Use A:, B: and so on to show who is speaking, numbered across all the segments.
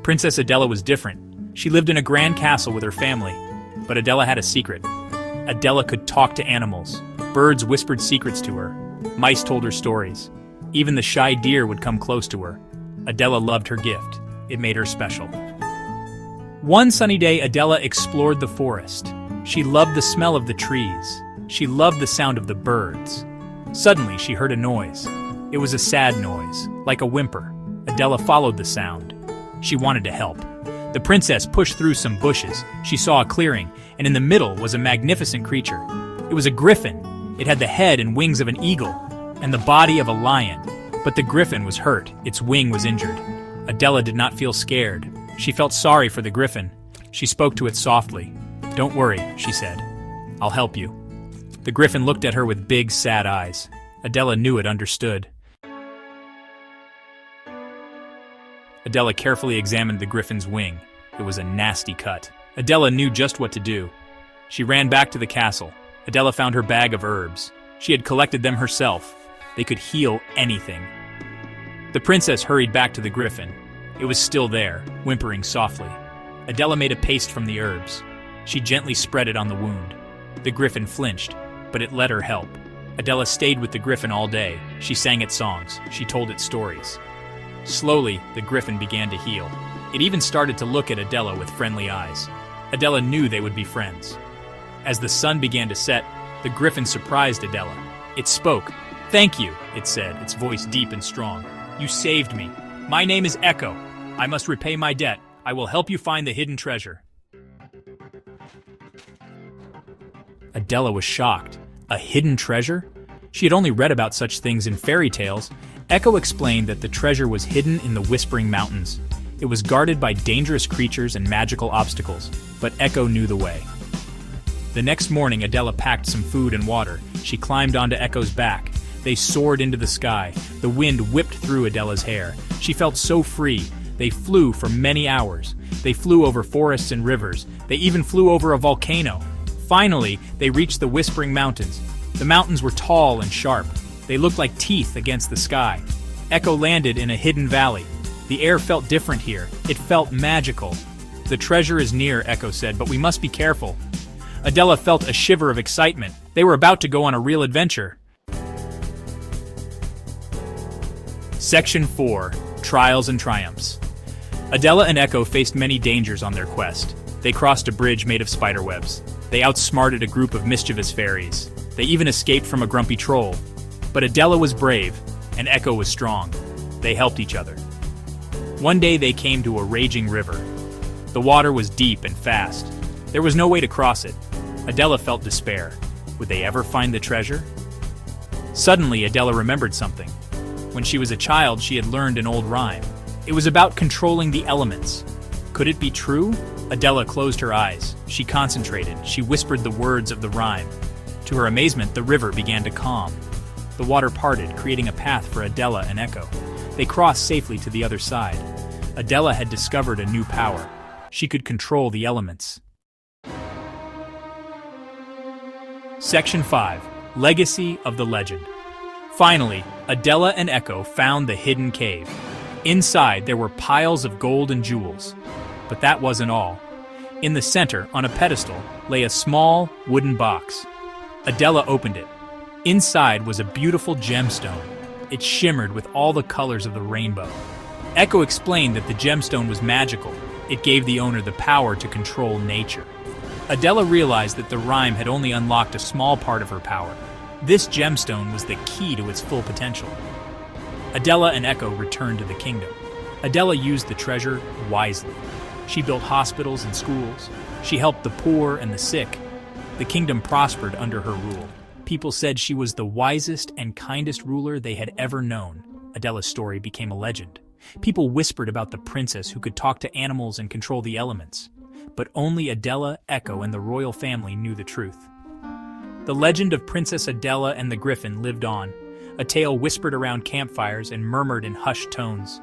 A: Princess Adela was different. She lived in a grand castle with her family. But Adela had a secret. Adela could talk to animals. Birds whispered secrets to her. Mice told her stories. Even the shy deer would come close to her. Adela loved her gift. It made her special. One sunny day, Adela explored the forest. She loved the smell of the trees. She loved the sound of the birds. Suddenly, she heard a noise. It was a sad noise, like a whimper. Adela followed the sound. She wanted to help. The princess pushed through some bushes. She saw a clearing, and in the middle was a magnificent creature. It was a griffin. It had the head and wings of an eagle, and the body of a lion. But the griffin was hurt. Its wing was injured. Adela did not feel scared. She felt sorry for the griffin. She spoke to it softly. "Don't worry," she said. "I'll help you." The griffin looked at her with big, sad eyes. Adela knew it understood. Adela carefully examined the griffin's wing. It was a nasty cut. Adela knew just what to do. She ran back to the castle. Adela found her bag of herbs. She had collected them herself. They could heal anything. The princess hurried back to the griffin. It was still there, whimpering softly. Adela made a paste from the herbs. She gently spread it on the wound. The griffin flinched, but it let her help. Adela stayed with the griffin all day. She sang its songs. She told its stories. Slowly, the griffin began to heal. It even started to look at Adela with friendly eyes. Adela knew they would be friends. As the sun began to set, the griffin surprised Adela. It spoke. "Thank you," it said, its voice deep and strong. "You saved me. My name is Echo. I must repay my debt. I will help you find the hidden treasure." Adela was shocked. A hidden treasure? She had only read about such things in fairy tales. Echo explained that the treasure was hidden in the Whispering Mountains. It was guarded by dangerous creatures and magical obstacles, but Echo knew the way. The next morning, Adela packed some food and water. She climbed onto Echo's back. They soared into the sky. The wind whipped through Adela's hair. She felt so free. They flew for many hours. They flew over forests and rivers. They even flew over a volcano. Finally, they reached the Whispering Mountains. The mountains were tall and sharp. They looked like teeth against the sky. Echo landed in a hidden valley. The air felt different here. It felt magical. "The treasure is near," Echo said, "but we must be careful." Adela felt a shiver of excitement. They were about to go on a real adventure. Section 4. Trials and Triumphs. Adela and Echo faced many dangers on their quest. They crossed a bridge made of spiderwebs. They outsmarted a group of mischievous fairies. They even escaped from a grumpy troll. But Adela was brave, and Echo was strong. They helped each other. One day they came to a raging river. The water was deep and fast. There was no way to cross it. Adela felt despair. Would they ever find the treasure? Suddenly, Adela remembered something. When she was a child, she had learned an old rhyme. It was about controlling the elements. Could it be true? Adela closed her eyes. She concentrated. She whispered the words of the rhyme. To her amazement, the river began to calm. The water parted, creating a path for Adela and Echo. They crossed safely to the other side. Adela had discovered a new power. She could control the elements. Section 5. Legacy of the Legend. Finally, Adela and Echo found the hidden cave. Inside, there were piles of gold and jewels. But that wasn't all. In the center, on a pedestal, lay a small wooden box. Adela opened it. Inside was a beautiful gemstone. It shimmered with all the colors of the rainbow. Echo explained that the gemstone was magical. It gave the owner the power to control nature. Adela realized that the rhyme had only unlocked a small part of her power. This gemstone was the key to its full potential. Adela and Echo returned to the kingdom. Adela used the treasure wisely. She built hospitals and schools. She helped the poor and the sick. The kingdom prospered under her rule. People said she was the wisest and kindest ruler they had ever known. Adela's story became a legend. People whispered about the princess who could talk to animals and control the elements. But only Adela, Echo, and the royal family knew the truth. The legend of Princess Adela and the Griffin lived on, a tale whispered around campfires and murmured in hushed tones,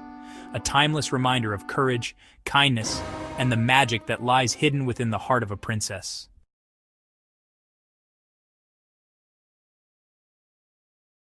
A: a timeless reminder of courage, kindness, and the magic that lies hidden within the heart of a princess.